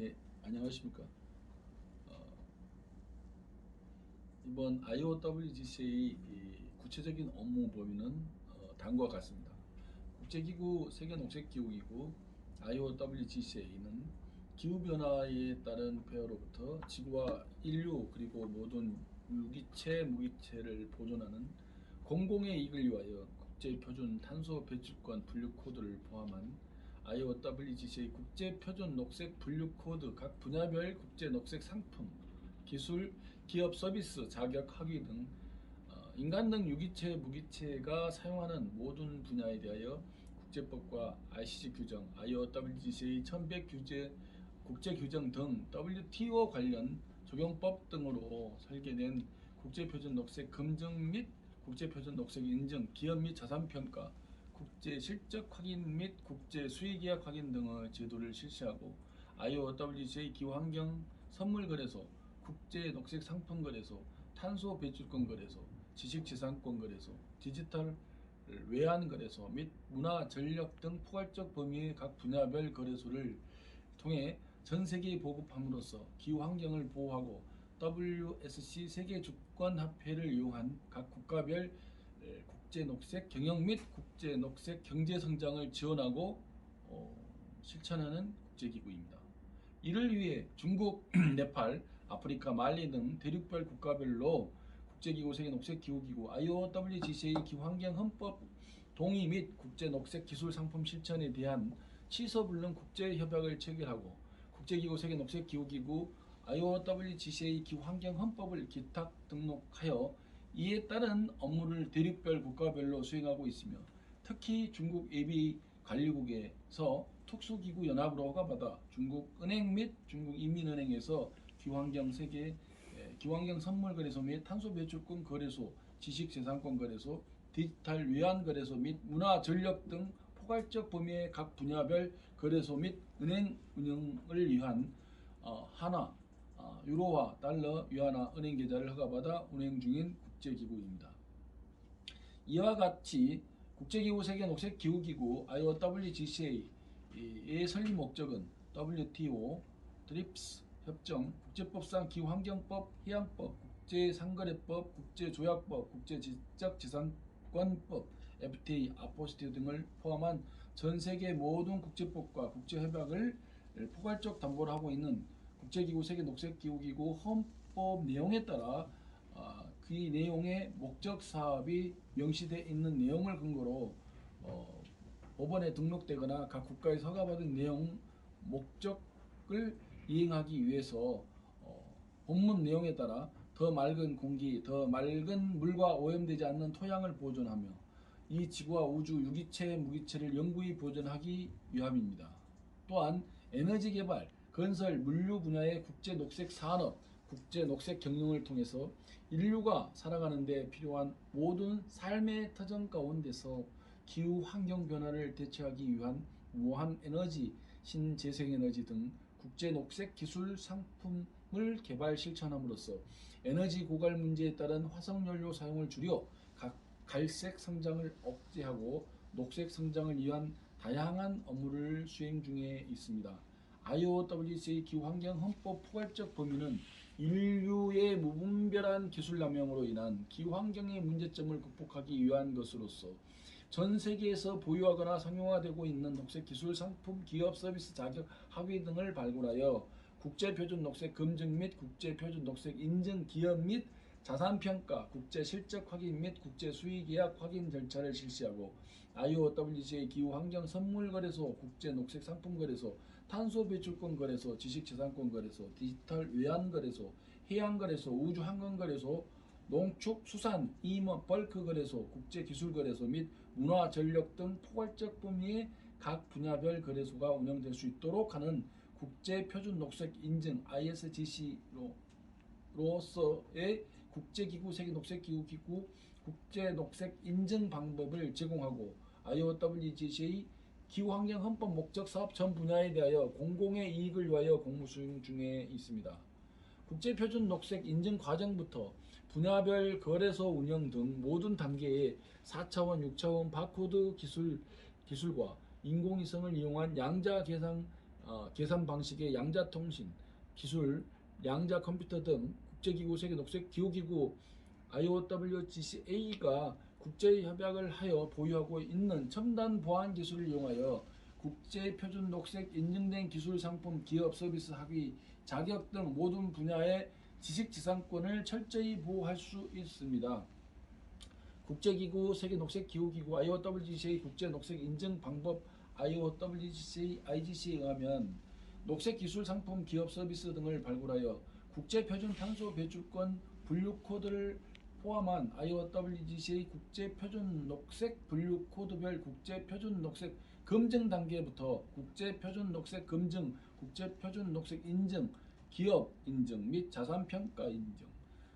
예, 안녕하십니까. 이번 IOWGC의 구체적인 업무 범위는 다음과 같습니다. 국제기구 세계녹색기후기구 IOWGCA는 기후변화에 따른 폐허로부터 지구와 인류 그리고 모든 유기체, 무기체를 보존하는 공공의 이익을 위하여 국제표준 탄소 배출권 분류 코드를 포함한 IOWGCA 국제표준 녹색 분류 코드 각 분야별 국제 녹색 상품, 기술, 기업 서비스, 자격, 학위 등 인간 등 유기체, 무기체가 사용하는 모든 분야에 대하여 국제법과 ICC 규정, IOWGCA 1100 규제, 국제 규정 등 WTO 관련 적용법 등으로 설계된 국제표준 녹색 검증 및 국제표준 녹색 인증, 기업 및 자산 평가, 국제 실적 확인 및 국제 수의계약 확인 등의 제도를 실시하고 IOWGCA 기후환경 선물거래소, 국제 녹색 상품 거래소, 탄소 배출권 거래소, 지식재산권 거래소, 디지털 외환 거래소 및 문화 전력 등 포괄적 범위의 각 분야별 거래소를 통해 전 세계에 보급함으로써 기후 환경을 보호하고 WSC 세계 주권 화폐를 이용한 각 국가별 국제 녹색 경영 및 국제 녹색 경제 성장을 지원하고 실천하는 국제기구입니다. 이를 위해 중국, 네팔, 아프리카, 말리 등 대륙별 국가별로 국제기구 세계녹색기후기구 IOWGCA 기후환경헌법 동의 및 국제녹색 기술상품 실천에 대한 취소불능 국제협약을 체결하고 국제기구 세계녹색기후기구 IOWGCA 기후환경헌법을 기탁 등록하여 이에 따른 업무를 대륙별 국가별로 수행하고 있으며 특히 중국 예비관리국에서 특수기구연합으로 허가받아 중국은행 및 중국인민은행에서 기후환경 세계 기후환경 선물거래소 및 탄소배출권 거래소, 지식재산권 거래소, 디지털 외환거래소 및 문화전력 등 포괄적 범위의 각 분야별 거래소 및 은행 운영을 위한 하나, 유로화, 달러, 위안화 은행 계좌를 허가받아 운행 중인 국제기구입니다. 이와 같이 국제기구 세계녹색기후기구 IOWGCA의 설립 목적은 WTO, TRIPS 협정, 국제법상 기후환경법, 해양법, 국제상거래법, 국제조약법, 국제지적재산권법, FTA, 아포스티오 등을 포함한 전 세계 모든 국제법과 국제협약을 포괄적 담보를 하고 있는 국제기구 세계녹색기후기구 헌법 내용에 따라 그 내용의 목적 사업이 명시되어 있는 내용을 근거로 법원에 등록되거나 각 국가에서 허가받은 내용 목적을 이행하기 위해서 본문 내용에 따라 더 맑은 공기, 더 맑은 물과 오염되지 않는 토양을 보존하며 이 지구와 우주 유기체, 무기체를 영구히 보존하기 위함입니다. 또한 에너지 개발, 건설, 물류 분야의 국제 녹색 산업, 국제 녹색 경영을 통해서 인류가 살아가는 데 필요한 모든 삶의 터전 가운데서 기후 환경 변화를 대처하기 위한 무한 에너지, 신재생에너지 등 국제 녹색 기술 상품을 개발 실천함으로써 에너지 고갈 문제에 따른 화석연료 사용을 줄여 갈색 성장을 억제하고 녹색 성장을 위한 다양한 업무를 수행 중에 있습니다. IOWGCA 기후환경 헌법 포괄적 범위는 인류의 무분별한 기술 남용으로 인한 기후환경의 문제점을 극복하기 위한 것으로서 전 세계에서 보유하거나 상용화되고 있는 녹색 기술 상품, 기업 서비스 자격 학위 등을 발굴하여 국제표준 녹색 검증 및 국제표준 녹색 인증, 기업 및 자산평가, 국제 실적 확인 및 국제 수의 계약 확인 절차를 실시하고 IOWGCA 기후환경 선물거래소, 국제 녹색 상품 거래소, 탄소 배출권 거래소, 지식재산권 거래소, 디지털 외환 거래소, 해양 거래소, 우주 항공 거래소, 농축, 수산, 임업, 벌크 거래소, 국제 기술 거래소 및 문화 전력 등 포괄적 범위의 각 분야별 거래소가 운영될 수 있도록 하는 국제 표준 녹색 인증 ISGC로서의 국제기구 세계녹색기후기구 국제 녹색 인증 방법을 제공하고 IOWGCA 기후환경 헌법 목적 사업 전 분야에 대하여 공공의 이익을 위하여 공무 수행 중에 있습니다. 국제표준 녹색 인증 과정부터 분야별 거래소 운영 등 모든 단계의 4차원, 6차원 바코드 기술과 인공위성을 이용한 양자 계산 계산 방식의 양자통신 기술, 양자 컴퓨터 등 국제기구, 세계녹색기후기구 IOWGCA가 국제협약을 하여 보유하고 있는 첨단 보안 기술을 이용하여 국제표준 녹색 인증된 기술, 상품, 기업, 서비스, 학위, 자격 등 모든 분야의 지식재산권을 철저히 보호할 수 있습니다. 국제기구, 세계녹색기후기구 IOWGCA 국제녹색 인증 방법 IOWGCA IGC에 의하면 녹색 기술, 상품, 기업, 서비스 등을 발굴하여 국제표준 탄소 배출권 분류 코드를 포함한 IOWGCA 국제표준 녹색 분류 코드별 국제표준 녹색 검증 단계부터 국제표준 녹색 검증, 국제표준 녹색 인증, 기업 인증 및 자산평가 인증,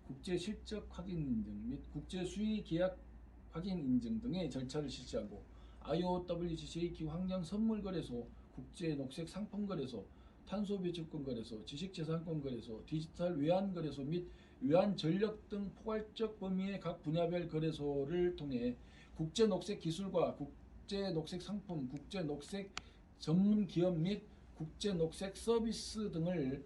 국제 실적 확인 인증 및 국제 수의 계약 확인 인증 등의 절차를 실시하고 IOWGCA 기후 환경 선물 거래소, 국제 녹색 상품 거래소, 탄소 배출권 거래소, 지식재산권 거래소, 디지털 외환 거래소 및 외환 전력 등 포괄적 범위의 각 분야별 거래소를 통해 국제 녹색 기술과 국제 녹색 상품, 국제 녹색 전문 기업 및 국제 녹색 서비스 등을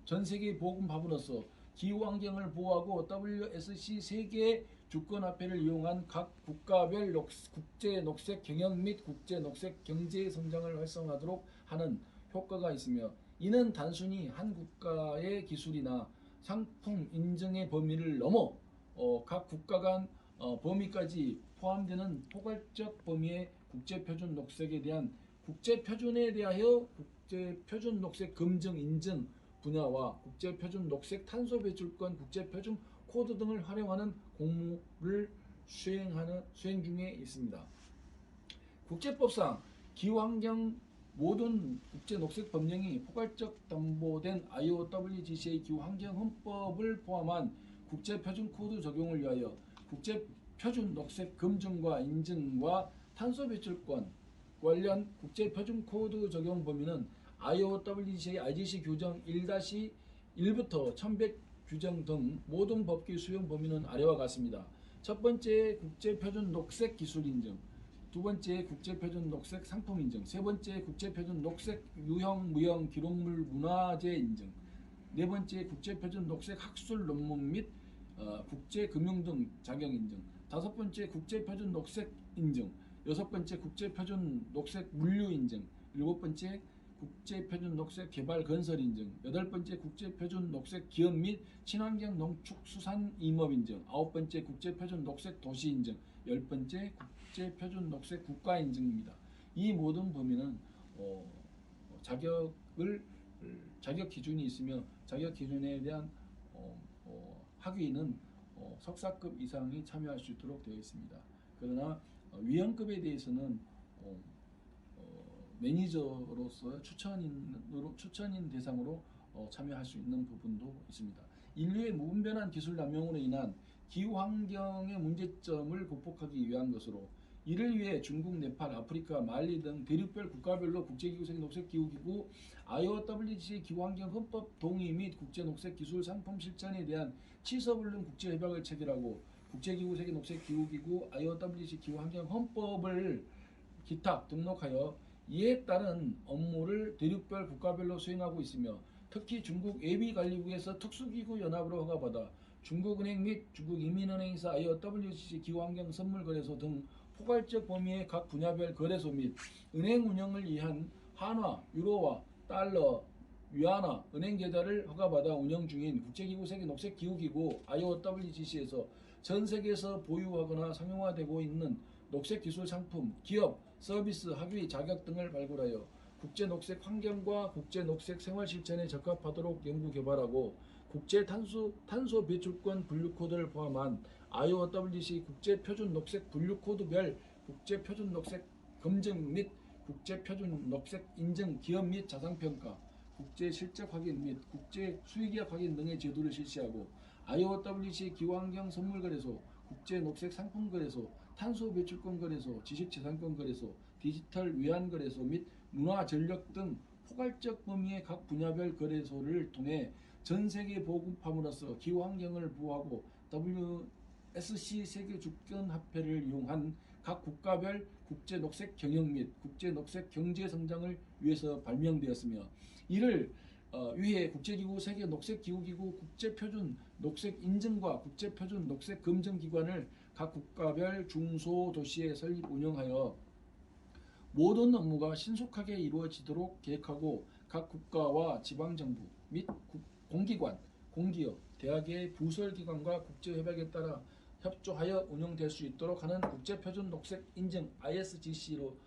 전 세계에 보급함으로써 기후 환경을 보호하고 WSC 세계 주권화폐를 이용한 각 국가별 국제 녹색 경영 및 국제 녹색 경제 성장을 활성화하도록 하는 효과가 있으며, 이는 단순히 한 국가의 기술이나 상품 인증의 범위를 넘어 각 국가 간 범위까지 포함되는 포괄적 범위의 국제표준 녹색에 대한 국제표준에 대하여 국제표준 녹색 검증 인증 분야와 국제표준 녹색 탄소 배출권 국제표준 코드 등을 활용하는 공무를 수행 중에 있습니다. 국제법상 기후환경 모든 국제 녹색 법령이 포괄적 담보된 IOWGCA 기후환경헌법을 포함한 국제표준 코드 적용을 위하여 국제표준 녹색 검증과 인증과 탄소 배출권 관련 국제표준 코드 적용 범위는 IOWGCA IGC 규정 1-1부터 1100 규정 등 모든 법규 수용 범위는 아래와 같습니다. 첫 번째, 국제표준 녹색 기술 인증. 두 번째, 국제표준 녹색 상품 인증. 세 번째, 국제표준 녹색 유형, 무형, 기록물 문화재 인증. 네 번째, 국제표준 녹색 학술 논문 및 국제금융 등 자격 인증. 다섯 번째, 국제표준 녹색 인증. 여섯 번째, 국제표준 녹색 물류 인증. 일곱 번째, 국제표준 녹색 개발 건설 인증. 여덟 번째, 국제표준 녹색 기업 및 친환경 농축수산 임업 인증. 아홉 번째, 국제표준 녹색 도시 인증. 열 번째, 국제표준 녹색 국가 인증입니다. 이 모든 범위는 자격 기준이 있으며 자격 기준에 대한 학위는 석사급 이상이 참여할 수 있도록 되어 있습니다. 그러나 위원급에 대해서는 매니저로서 추천인 대상으로 참여할 수 있는 부분도 있습니다. 인류의 무분별한 기술 남용으로 인한 기후 환경의 문제점을 극복하기 위한 것으로, 이를 위해 중국, 네팔, 아프리카, 말리 등 대륙별 국가별로 국제기구, 세계녹색기후기구, IOWGCA 기후환경헌법 동의 및 국제녹색기술 상품 실천에 대한 치서불능 국제협약을 체결하고 국제기구, 세계녹색기후기구, IOWGCA 기후환경헌법을 기탁 등록하여 이에 따른 업무를 대륙별 국가별로 수행하고 있으며, 특히 중국 예비관리국에서 특수기구 연합으로 허가받아 중국은행 및 중국인민은행에서 IOWGCA 기후환경 선물거래소 등 포괄적 범위의 각 분야별 거래소 및 은행 운영을 위한 한화, 유로화, 달러, 위안화 은행 계좌를 허가받아 운영 중인 국제기구, 세계녹색기후기구 IOWGCA에서 전 세계에서 보유하거나 상용화되고 있는 녹색 기술 상품, 기업, 서비스, 학위, 자격 등을 발굴하여 국제 녹색 환경과 국제 녹색 생활 실천에 적합하도록 연구 개발하고 국제 탄소 배출권 분류 코드를 포함한 IOWGCA 국제 표준 녹색 분류 코드별 국제 표준 녹색 검증 및 국제 표준 녹색 인증, 기업 및 자산 평가, 국제 실적 확인 및 국제 수의계약 확인 등의 제도를 실시하고 IOWGCA 기후환경 선물거래소, 국제 녹색 상품 거래소, 탄소 배출권 거래소, 지식재산권 거래소, 디지털 외환 거래소 및 문화 전력 등 포괄적 범위의 각 분야별 거래소를 통해 전 세계 보급함으로써 기후 환경을 보호하고 WSC 세계 주권 화폐를 이용한 각 국가별 국제 녹색 경영 및 국제 녹색 경제 성장을 위해서 발명되었으며 이를 위해 국제기구, 세계 녹색기후기구, 국제표준 녹색 인증과 국제표준 녹색 검증기관을 각 국가별 중소도시에 설립 운영하여 모든 업무가 신속하게 이루어지도록 계획하고 각 국가와 지방정부 및 공기관, 공기업, 대학의 부설기관과 국제협약에 따라 협조하여 운영될 수 있도록 하는 국제표준 녹색 인증 ISGC로서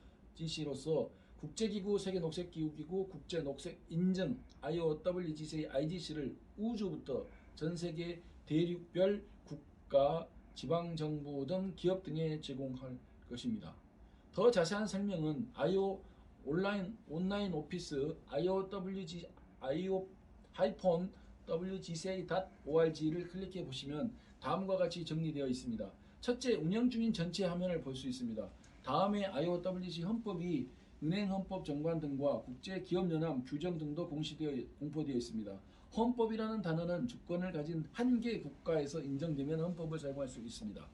국제기구, 세계녹색기후기구, 국제녹색 인증 IOWGC, IGC를 우주부터 전세계 대륙별 국가, 지방정부 등 기업 등에 제공할 것입니다. 더 자세한 설명은 IO 온라인 오피스 IO-WGCA.org를 클릭해 보시면 다음과 같이 정리되어 있습니다. 첫째, 운영 중인 전체 화면을 볼 수 있습니다. 다음에 IOWGC 헌법이 은행헌법 정관 등과 국제기업연합 규정 등도 공포되어 있습니다. 헌법이라는 단어는 주권을 가진 한 개 국가에서 인정되면 헌법을 사용할 수 있습니다.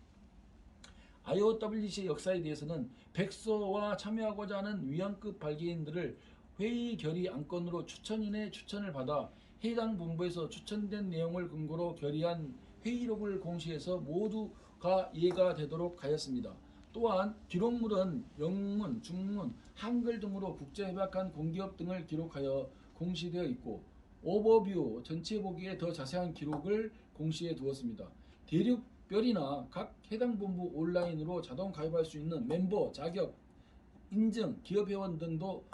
IOWGC의 역사에 대해서는 백서와 참여하고자 하는 위원급 발기인들을 회의 결의 안건으로 추천인의 추천을 받아 해당 본부에서 추천된 내용을 근거로 결의한 회의록을 공시해서 모두가 이해가 되도록 하였습니다. 또한 기록물은 영문, 중문, 한글 등으로 국제협약한 공기업 등을 기록하여 공시되어 있고 오버뷰 전체 보기에 더 자세한 기록을 공시해 두었습니다. 대륙별이나 각 해당 본부 온라인으로 자동 가입할 수 있는 멤버 자격, 인증, 기업회원 등도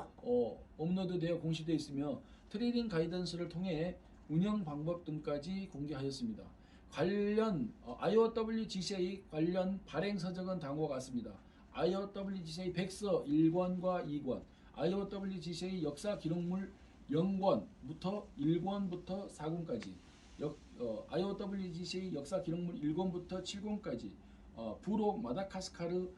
업로드되어 공시되어 있으며 트레이딩 가이던스를 통해 운영 방법 등까지 공개하였습니다. 관련 IOWGCA 관련 발행 서적은 다음과 같습니다. IOWGCA 백서 1권과 2권, IOWGCA 역사 기록물 0권부터 1권부터 4권까지, IOWGCA 역사 기록물 1권부터 7권까지, 부록 마다가스카르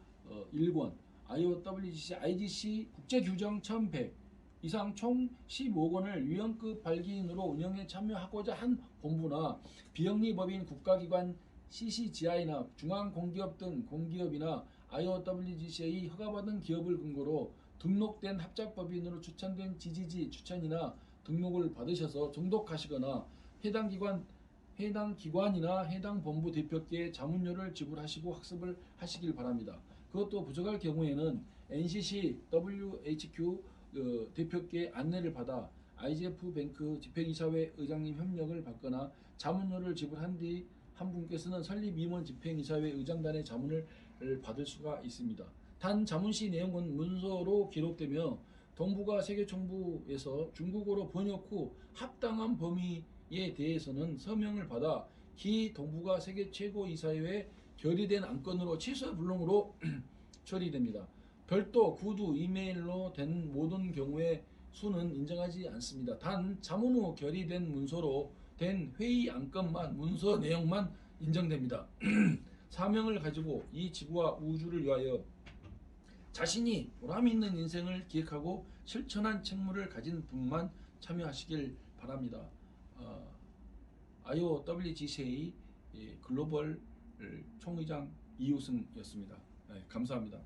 1권, IOWGCA IGC 국제규정 1100 이상 총 15권을 위원급 발기인으로 운영에 참여하고자 한 본부나 비영리법인 국가기관 CCGI나 중앙공기업 등 공기업이나 IOWGCA 허가받은 기업을 근거로 등록된 합작법인으로 추천된 지지지 추천이나 등록을 받으셔서 등록하시거나 해당 기관이나 해당 본부 대표께 자문료를 지불하시고 학습을 하시길 바랍니다. 그것도 부족할 경우에는 NCC WHQ 대표께 안내를 받아 IGF뱅크 집행이사회 의장님 협력을 받거나 자문료를 지불한 뒤 한 분께서는 설립임원 집행이사회 의장단의 자문을 받을 수가 있습니다. 단 자문시 내용은 문서로 기록되며 동부가 세계총부에서 중국어로 번역 후 합당한 범위에 대해서는 서명을 받아 기 동부가 세계 최고이사회에 결의된 안건으로 취소불능으로 처리됩니다. 별도 구두, 이메일로 된 모든 경우의 수는 인정하지 않습니다. 단 자문 후 결의된 문서로 된 회의 안건만 문서 내용만 인정됩니다. 사명을 가지고 이 지구와 우주를 위하여 자신이 보람 있는 인생을 기획하고 실천한 책무를 가진 분만 참여하시길 바랍니다. IOWGCA 글로벌 총의장 이우승이었습니다. 네, 감사합니다.